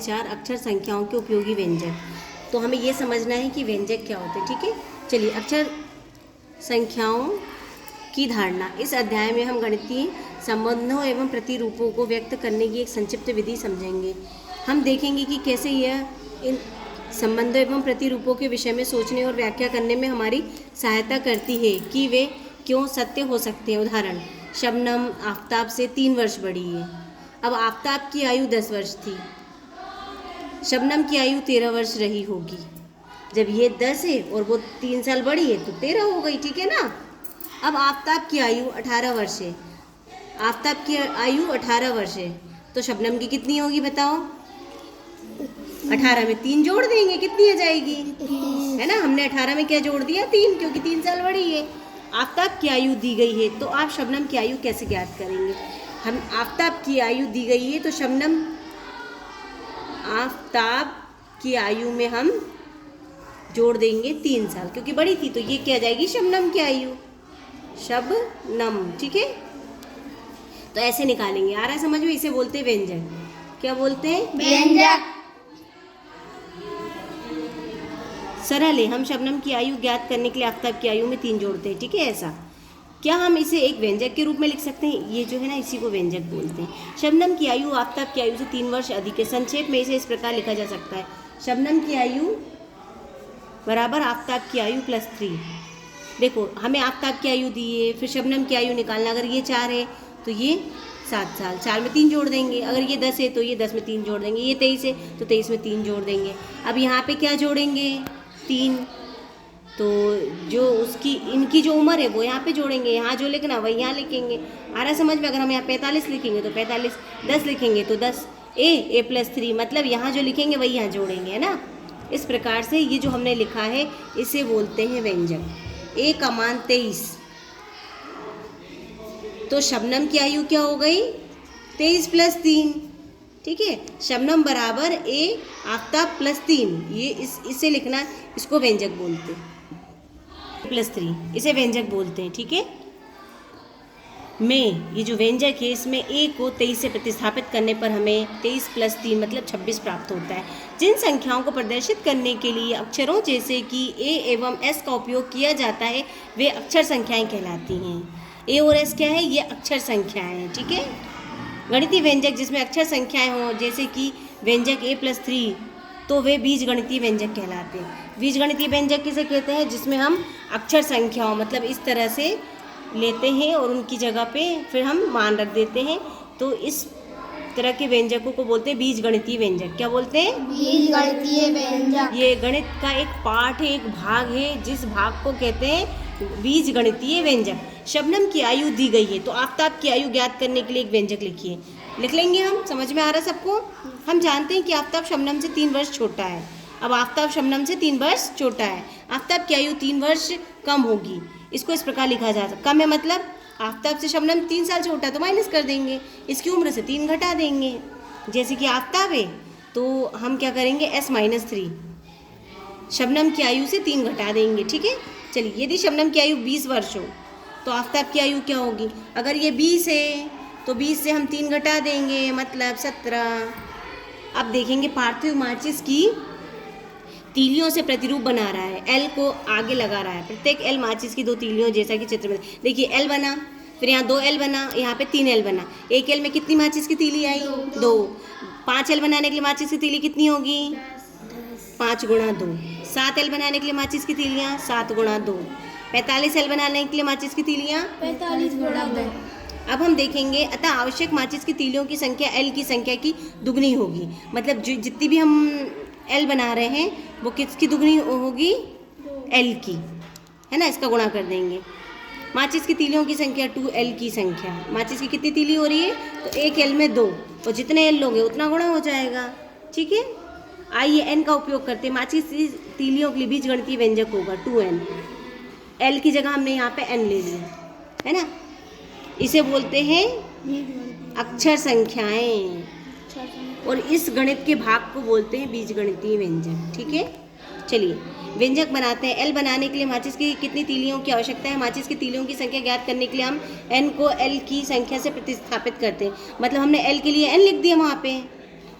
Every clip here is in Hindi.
4 अक्षर संख्याओं के उपयोगी व्यंजक। तो हमें ये समझना है कि व्यंजक क्या होते हैं, ठीक है। चलिए, अक्षर संख्याओं की धारणा। इस अध्याय में हम गणितीय संबंधों एवं प्रतिरूपों को व्यक्त करने की एक संक्षिप्त विधि समझेंगे। हम देखेंगे कि कैसे यह इन संबंधों एवं प्रतिरूपों के विषय में सोचने और व्याख्या करने में हमारी सहायता करती है कि वे क्यों सत्य हो सकते हैं। उदाहरण, शबनम आफताब से 3 वर्ष बड़ी है। अब आफताब की आयु 10 वर्ष थी, शबनम की आयु 13 वर्ष रही होगी। जब ये 10 है और वो 3 साल बड़ी है तो 13 हो गई, ठीक है ना। अब आफताब की आयु 18 वर्ष है, आफताब की आयु 18 वर्ष है, तो शबनम की कितनी होगी बताओ। 18 में 3 जोड़ देंगे, कितनी आ जाएगी, है ना। हमने 18 में क्या जोड़ दिया, 3, क्योंकि 3 साल बड़ी है। आफताब की आयु दी गई है, तो आप शबनम की आयु कैसे ज्ञात करेंगे। हम आफताब की आयु दी गई है तो शबनम, आफताब की आयु में हम जोड़ देंगे 3 साल, क्योंकि बड़ी थी, तो ये क्या जाएगी, शबनम की आयु, शबनम, ठीक है। तो ऐसे निकालेंगे। आ रहा है समझ में। इसे बोलते हैं व्यंजक। क्या बोलते हैं, व्यंजक। सरल है। हम शबनम की आयु ज्ञात करने के लिए आफताब की आयु में 3 जोड़ते हैं, ठीक है। ऐसा क्या हम इसे एक व्यंजक के रूप में लिख सकते हैं। ये जो है ना, इसी को व्यंजक बोलते हैं। शबनम की आयु आफताब की आयु से 3 वर्ष अधिक है। संक्षेप में इसे इस प्रकार लिखा जा सकता है, शबनम की आयु बराबर आफताब की आयु प्लस 3। देखो, हमें आफताब की आयु दी है, फिर शबनम की आयु निकालना। अगर ये 4 है तो ये 7 साल, 4 में 3 जोड़ देंगे। अगर ये 10 है तो ये 10 में 3 जोड़ देंगे। ये 23 है तो 23 में 3 जोड़ देंगे। अब यहाँ पे क्या जोड़ेंगे, 3, तो जो उसकी इनकी जो उम्र है वो यहाँ पे जोड़ेंगे। यहाँ जो लिखना वही यहाँ लिखेंगे। आ रहा समझ में। अगर हम यहाँ 45 लिखेंगे तो 45, 10 लिखेंगे तो 10, ए प्लस 3, मतलब यहाँ जो लिखेंगे वही यहाँ जोड़ेंगे, है ना। इस प्रकार से ये जो हमने लिखा है इसे बोलते हैं व्यंजक। ए का मान 23, तो शबनम की आयु क्या हो गई, 23 प्लस 3, ठीक है। शबनम बराबर ए आफताब प्लस 3, ये इसे लिखना, इसको व्यंजक बोलते हैं। प्लस 3 इसे व्यंजक बोलते हैं, ठीक है। में ये जो व्यंजक है इसमें ए को 23 से प्रतिस्थापित करने पर हमें 23 प्लस 3 मतलब 26 प्राप्त होता है। जिन संख्याओं को प्रदर्शित करने के लिए अक्षरों जैसे कि ए एवं एस का उपयोग किया जाता है वे अक्षर संख्याएं कहलाती हैं। ए और एस क्या है, ये अक्षर संख्याएं हैं, ठीक है। गणितीय व्यंजक जिसमें अक्षर संख्याएं हों, जैसे कि व्यंजक ए प्लस 3, तो वे बीजगणितीय व्यंजक कहलाते हैं। बीजगणितीय व्यंजक किसे कहते हैं, जिसमें हम अक्षर संख्याओं मतलब इस तरह से लेते हैं और उनकी जगह पे फिर हम मान रख देते हैं, तो इस तरह के व्यंजकों को बोलते हैं बीजगणितीय व्यंजक। क्या बोलते हैं, बीजगणितीय व्यंजक। ये गणित का एक पार्ट है, एक भाग है, जिस भाग को कहते हैं बीजगणितीय व्यंजक। शबनम की आयु दी गई है, तो आफताब की आयु ज्ञात करने के लिए एक व्यंजक लिखिए। लिख लेंगे हम, समझ में आ रहा है सबको। हम जानते हैं कि आफताब शबनम से 3 वर्ष छोटा है। अब आफताब शबनम से 3 वर्ष छोटा है, आफताब की आयु 3 वर्ष कम होगी। इसको इस प्रकार लिखा जा सकता, कम है मतलब आफताब से शबनम 3 साल छोटा है तो माइनस कर देंगे, इसकी उम्र से 3 घटा देंगे। जैसे कि आफताब है तो हम क्या करेंगे, s माइनस 3, शबनम की आयु से 3 घटा देंगे, ठीक है। चलिए, यदि शबनम की आयु 20 वर्ष हो तो आफताब की आयु क्या होगी। अगर ये 20 है तो 20 से हम 3 घटा देंगे, मतलब 17। अब देखेंगे, पार्थिव माचिस की तीलियों से प्रतिरूप बना रहा है, एल को आगे लगा रहा है। प्रत्येक एल माचिस की 2 तीलियों जैसा कि चित्र में देखिए, एल बना, फिर यहाँ 2 एल बना, यहाँ पे 3 एल बना। एक एल में कितनी माचिस की तीली आई, 2। 5 एल बनाने के लिए माचिस की तीली कितनी होगी, 5 गुणा 2। 7 एल बनाने के लिए माचिस की तीलियाँ 7 गुणा 2। 45 एल बनाने के लिए माचिस की तीलियाँ 45 गुणा 2। अब हम देखेंगे, अतः आवश्यक माचिस की तीलियों की संख्या एल की संख्या की दुगनी होगी। मतलब जो जितनी भी हम एल बना रहे हैं वो किसकी दुगनी होगी, एल की, है ना। इसका गुणा कर देंगे। माचिस की तीलियों की संख्या 2 एल की संख्या। माचिस की कितनी तीली हो रही है, तो एक एल में 2, और जितने एल लोगे उतना गुणा हो जाएगा, ठीक है। आइए एन का उपयोग करते हैं। माचिस की तीलियों के लिए बीजगणितीय व्यंजक होगा 2n। एल की जगह हमने यहाँ पे एन ले लिया, है ना। इसे बोलते हैं अक्षर संख्याएं, और इस गणित के भाग को बोलते हैं बीजगणितीय व्यंजक, ठीक है। चलिए, व्यंजक बनाते हैं। एल बनाने के लिए माचिस की कितनी तीलियों की आवश्यकता है। माचिस की तीलियों की संख्या ज्ञात करने के लिए हम एन को एल की संख्या से प्रतिस्थापित करते हैं। मतलब हमने एल के लिए एन लिख दिया वहाँ पे,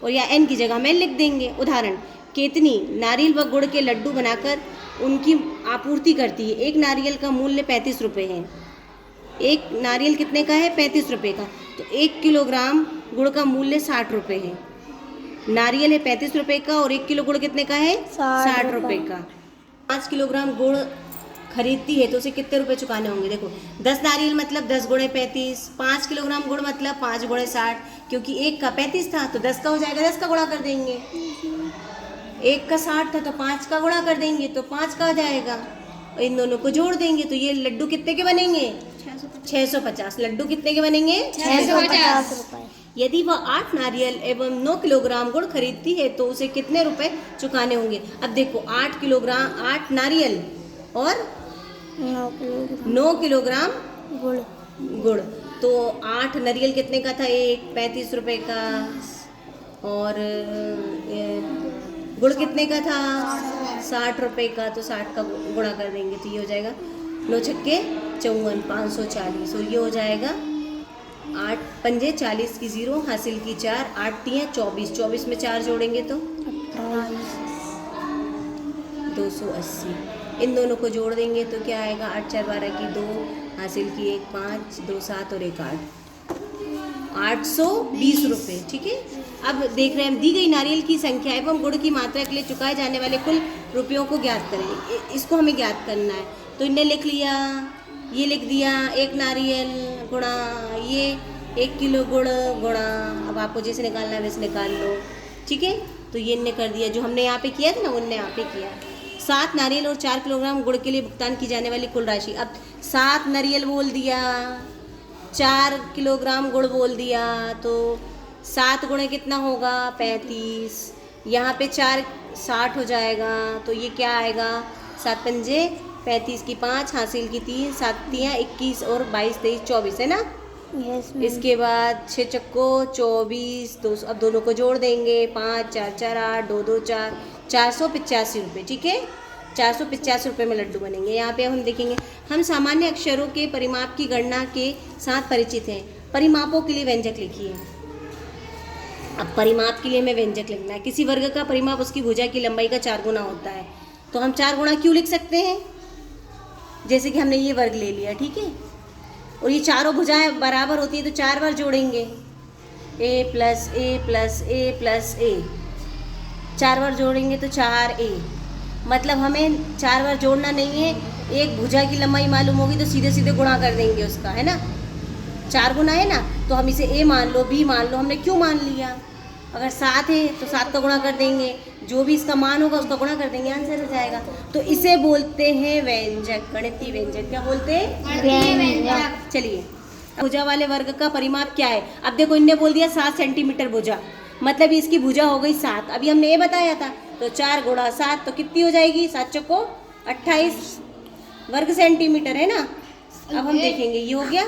और या n की जगह में लिख देंगे। उदाहरण, केतनी नारियल व गुड़ के लड्डू बनाकर उनकी आपूर्ति करती है। एक नारियल का मूल्य 35 रुपये है। एक नारियल कितने का है? 35 रुपये का। तो 1 किलोग्राम गुड़ का मूल्य 60 रुपये है। नारियल है 35 रुपये का और 1 किलो गुड़ कितने का है? 60 रुपये का। 5 किलोग्राम गुड़ खरीदती है तो उसे कितने रुपए चुकाने होंगे? देखो, 10 नारियल मतलब 10 गुणे 35, 5 किलोग्राम गुड़ मतलब 5 गुणे 60, क्योंकि 1 का 35 था तो 10 का हो जाएगा, 10 का गुणा कर देंगे। 1 का 60 था तो 5 का गुणा कर देंगे तो 5 का आ जाएगा, और इन दोनों को जोड़ देंगे तो ये लड्डू कितने के बनेंगे? 650। लड्डू कितने के बनेंगे? 650 रुपए। यदि वह 8 नारियल एवं 9 किलोग्राम गुड़ खरीदती है तो उसे कितने रुपए चुकाने होंगे? अब देखो, 8 नारियल और 9 किलोग्राम गुड़, तो 8 नारियल कितने का था? 35 रुपए का, और गुड़ कितने का था? 60 रुपए का। तो 60 का गुणा कर देंगे तो ये हो जाएगा 9 छक्के 54, 540, और ये हो जाएगा 8 पंजे 40 की 0, हासिल की 4, 8 तियाँ 24, 24 में 4 जोड़ेंगे तो 280। इन दोनों को जोड़ देंगे तो क्या आएगा? 8 4 12 की 2, हासिल की 1 5, 2 7 और 1 8, 820 रुपये। ठीक है। अब देख रहे हैं हम, दी गई नारियल की संख्या एवं गुड़ की मात्रा के लिए चुकाए जाने वाले कुल रुपयों को ज्ञात करें। इसको हमें ज्ञात करना है। तो इनने लिख लिया, ये लिख दिया 1 नारियल गुणा ये 1 किलो गुड़ गुणा, अब आपको जैसे निकालना है वैसे निकाल लो। ठीक है। तो ये इनने कर दिया, जो हमने यहाँ पे किया था ना उनने यहाँ पे किया। 7 नारियल और 4 किलोग्राम गुड़ के लिए भुगतान की जाने वाली कुल राशि। अब 7 नारियल बोल दिया, 4 किलोग्राम गुड़ बोल दिया, तो 7 गुणे कितना होगा? 35। यहाँ पे 4 60 हो जाएगा, तो ये क्या आएगा? 7 पंजे 35 की 5, हासिल की 3, 7 तियाँ 21 और 22 23 24 है ना? इसके बाद 6 चक्को 24, 2, अब दोनों को जोड़ देंगे, 5 4 4 8, 2 2 4, 485 रुपये। ठीक है। 485 रुपये में लड्डू बनेंगे। यहाँ पे हम देखेंगे, हम सामान्य अक्षरों के परिमाप की गणना के साथ परिचित हैं। परिमापों के लिए व्यंजक लिखिए। अब परिमाप के लिए हमें व्यंजक लिखना है। किसी वर्ग का परिमाप उसकी भुजा की लंबाई का 4 गुना होता है। तो हम 4 गुना क्यों लिख सकते हैं? जैसे कि हमने ये वर्ग ले लिया, ठीक है, और ये चारों भुजाएं बराबर होती है तो 4 बार जोड़ेंगे, a plus A plus A plus A, 4 बार जोड़ेंगे तो 4a। मतलब हमें 4 बार जोड़ना नहीं है, एक भुजा की लंबाई मालूम होगी तो सीधे सीधे गुणा कर देंगे उसका, है ना? 4 गुना है ना, तो हम इसे a मान लो, b मान लो, हमने क्यों मान लिया? अगर 7 है तो 7 का गुणा कर देंगे, जो भी इसका मान होगा उसका गुणा कर देंगे, आंसर हो जाएगा। तो इसे बोलते हैं व्यंजक, गणितीय व्यंजक। क्या बोलते हैं? व्यंजक। चलिए, भुजा वाले वर्ग का परिमाप क्या है? अब देखो, इनने बोल दिया 7 सेंटीमीटर भुजा, मतलब इसकी भुजा हो गई 7। अभी हमने ये बताया था, तो 4 गुणा 7 तो कितनी हो जाएगी? 7 चौको 28 वर्ग सेंटीमीटर, है ना? अब हम देखेंगे, ये हो गया।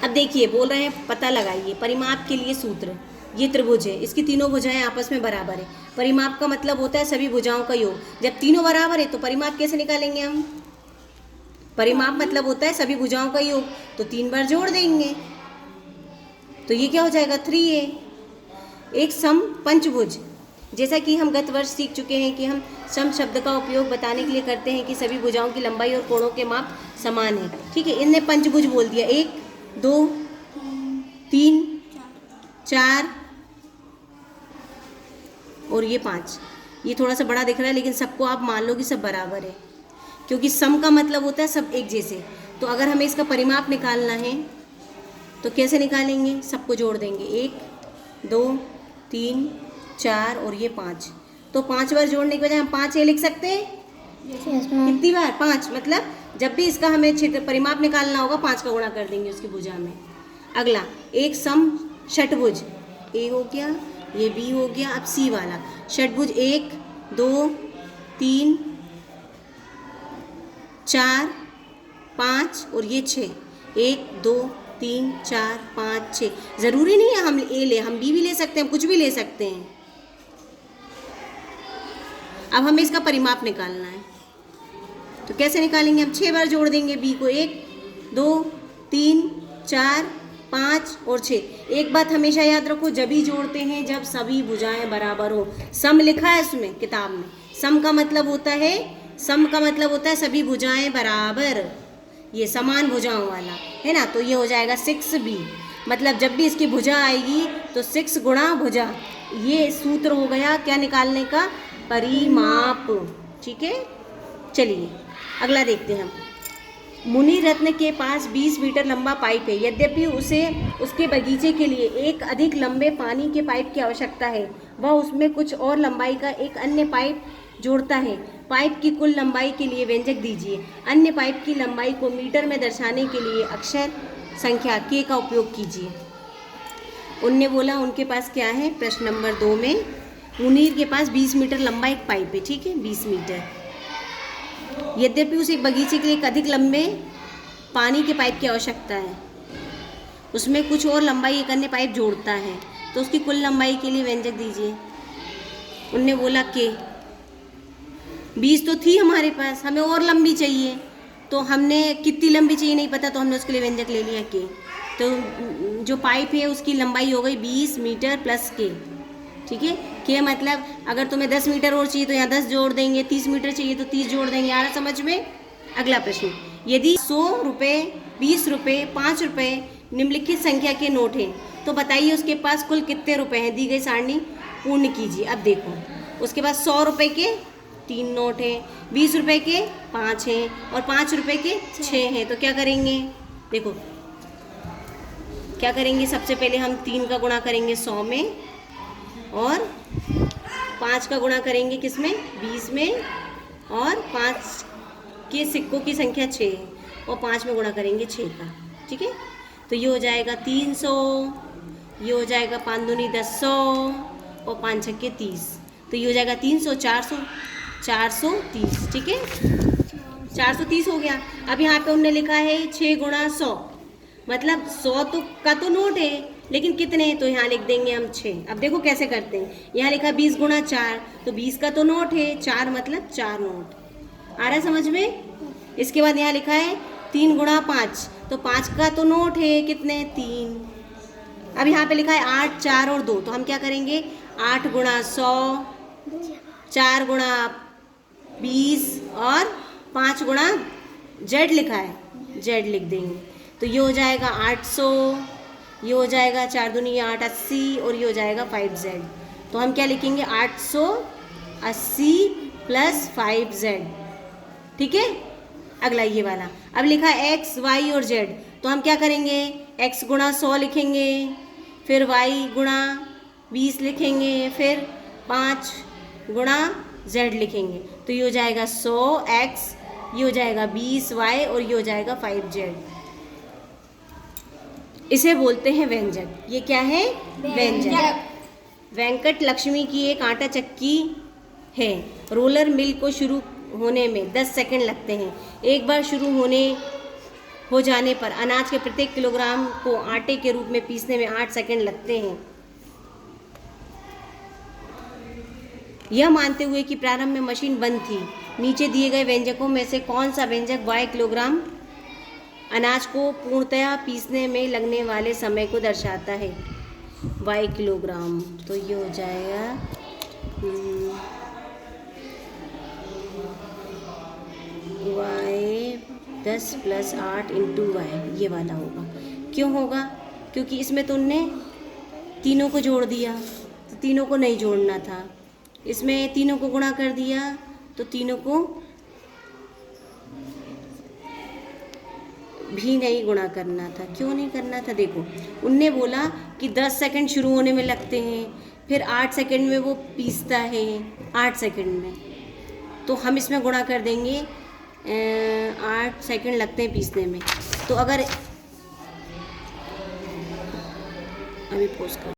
अब देखिए, बोल रहे हैं पता लगाइए परिमाप के लिए सूत्र। ये त्रिभुज है, इसकी तीनों भुजाएं आपस में बराबर है। परिमाप का मतलब होता है सभी भुजाओं का योग। जब तीनों बराबर है तो परिमाप कैसे निकालेंगे हम? परिमाप मतलब होता है सभी भुजाओं का योग, तो 3 बार जोड़ देंगे, तो ये क्या हो जाएगा? 3a। एक सम पंचभुज, जैसा कि हम गत वर्ष सीख चुके हैं कि हम सम शब्द का उपयोग बताने के लिए करते हैं कि सभी भुजाओं की लंबाई और कोणों के माप समान है। ठीक है, इनने पंचभुज बोल दिया, 1 2 3 4 और ये 5। ये थोड़ा सा बड़ा दिख रहा है लेकिन सबको आप मान लो कि सब बराबर है, क्योंकि सम का मतलब होता है सब एक जैसे। तो अगर हमें इसका परिमाप निकालना है तो कैसे निकालेंगे? सबको जोड़ देंगे, 1 2 3 4 और ये 5। तो 5 बार जोड़ने की बजाय हम 5a लिख सकते हैं। कितनी बार? 5। मतलब जब भी इसका हमें क्षेत्र परिमाप निकालना होगा 5 का गुणा कर देंगे उसकी भुजा में। अगला, एक सम षटभुज, a हो गया, ये b हो गया। अब c वाला षटभुज, 1 2 3 4 5 और ये 6, 1 2 3 4 5 6। ज़रूरी नहीं है हम a ले, हम b भी ले सकते हैं, हम कुछ भी ले सकते हैं। अब हमें इसका परिमाप निकालना है, तो कैसे निकालेंगे? हम 6 बार जोड़ देंगे b को, 1 2 3 4 5 और 6। एक बात हमेशा याद रखो, जब भी जोड़ते हैं जब सभी भुजाएं बराबर हो। सम लिखा है उसमें किताब में, सम का मतलब होता है सभी भुजाएं बराबर, ये समान भुजाओं वाला है ना। तो ये हो जाएगा 6b, मतलब जब भी इसकी भुजा आएगी तो 6 गुणा भुजा, ये सूत्र हो गया क्या निकालने का, परिमाप। ठीक है, चलिए अगला देखते हैं हम। मुनि रत्न के पास 20 मीटर लंबा पाइप है, यद्यपि उसे उसके बगीचे के लिए एक अधिक लंबे पानी के पाइप की आवश्यकता है। वह उसमें कुछ और लंबाई का एक अन्य पाइप जोड़ता है। पाइप की कुल लंबाई के लिए व्यंजक दीजिए। अन्य पाइप की लंबाई को मीटर में दर्शाने के लिए अक्षर संख्या k का उपयोग कीजिए। उनने बोला उनके पास क्या है, प्रश्न नंबर 2 में मुनीर के पास 20 मीटर लंबा एक पाइप है, ठीक है, 20 मीटर। यद्यपि उसे एक बगीचे के लिए एक अधिक लंबे पानी के पाइप की आवश्यकता है, उसमें कुछ और लंबाई एक अन्य पाइप जोड़ता है, तो उसकी कुल लंबाई के लिए व्यंजक दीजिए। उनने बोला के 20 तो थी हमारे पास, हमें और लंबी चाहिए, तो हमने कितनी लंबी चाहिए नहीं पता, तो हमने उसके लिए व्यंजक ले लिया के। तो जो पाइप है उसकी लंबाई हो गई 20 मीटर प्लस के, ठीक है। के मतलब अगर तुम्हें 10 मीटर और चाहिए तो यहाँ 10 जोड़ देंगे, 30 मीटर चाहिए तो 30 जोड़ देंगे। आ रहा समझ में? अगला प्रश्न, यदि 100 रुपये, 20 रुपये, 5 रुपये निम्नलिखित संख्या के नोट हैं, तो बताइए उसके पास कुल कितने रुपए हैं। दी गई सारणी पूर्ण कीजिए। अब देखो उसके पास 100 रुपये के 3 नोट हैं, 20 रुपये के 5 हैं और 5 रुपये के 6 हैं। तो क्या करेंगे, देखो क्या करेंगे, सबसे पहले हम 3 का गुणा करेंगे 100 में और 5 का गुणा करेंगे किस में, 20 में, और 5 के सिक्कों की संख्या 6 है और 5 में गुणा करेंगे 6 का, ठीक है। तो ये हो जाएगा 300, ये हो जाएगा 5 दूनी 10 और 5 छक्के 30, तो ये हो जाएगा 300, 400, 430, ठीक है, 430 हो गया। अब यहाँ पे उन्होंने लिखा है 6 गुणा 100, मतलब 100 तो का तो नोट है, लेकिन कितने, तो यहाँ लिख देंगे हम 6। अब देखो कैसे करते हैं, यहाँ लिखा 20 गुणा 4, तो 20 का तो नोट है, 4 मतलब 4 नोट। आ रहा है समझ में? इसके बाद यहाँ लिखा है 3 गुणा 5, तो 5 का तो नोट है, कितने, 3। अब यहाँ पे लिखा है 8, 4 और 2, तो हम क्या करेंगे, 8 गुणा 100, 4 गुणा 20 और 5 गुणा जेड लिखा है, जेड लिख देंगे। तो ये हो जाएगा 800, ये हो जाएगा 4 दूनी 8, 80 और ये हो जाएगा 5z। तो हम क्या लिखेंगे, 880 प्लस 5z, ठीक है। अगला ये वाला, अब लिखा है x, y और z, तो हम क्या करेंगे, x गुणा 100 लिखेंगे, फिर y गुणा 20 लिखेंगे, फिर 5 गुणा z लिखेंगे। तो ये हो जाएगा 100x, ये हो जाएगा 20y और ये हो जाएगा 5z। इसे बोलते हैं व्यंजक। ये क्या है, व्यंजक। वेंकट लक्ष्मी की एक आटा चक्की है। रोलर मिल को शुरू होने में 10 सेकंड लगते हैं। एक बार शुरू हो जाने पर अनाज के प्रत्येक किलोग्राम को आटे के रूप में पीसने में 8 सेकंड लगते हैं। यह मानते हुए कि प्रारंभ में मशीन बंद थी, नीचे दिए गए व्यंजकों में से कौन सा व्यंजक y किलोग्राम अनाज को पूर्णतया पीसने में लगने वाले समय को दर्शाता है, y किलोग्राम। तो ये हो जाएगा y 10 + 8 × y, ये वाला होगा। क्यों होगा, क्योंकि इसमें तो उनने तीनों को जोड़ दिया, तो तीनों को नहीं जोड़ना था। इसमें तीनों को गुणा कर दिया, तो तीनों को भी नहीं गुणा करना था। क्यों नहीं करना था, देखो उनने बोला कि 10 सेकंड शुरू होने में लगते हैं, फिर 8 सेकंड में वो पीसता है, 8 सेकंड में, तो हम इसमें गुणा कर देंगे 8 सेकंड लगते हैं पीसने में। तो अगर अभी पोस्ट कर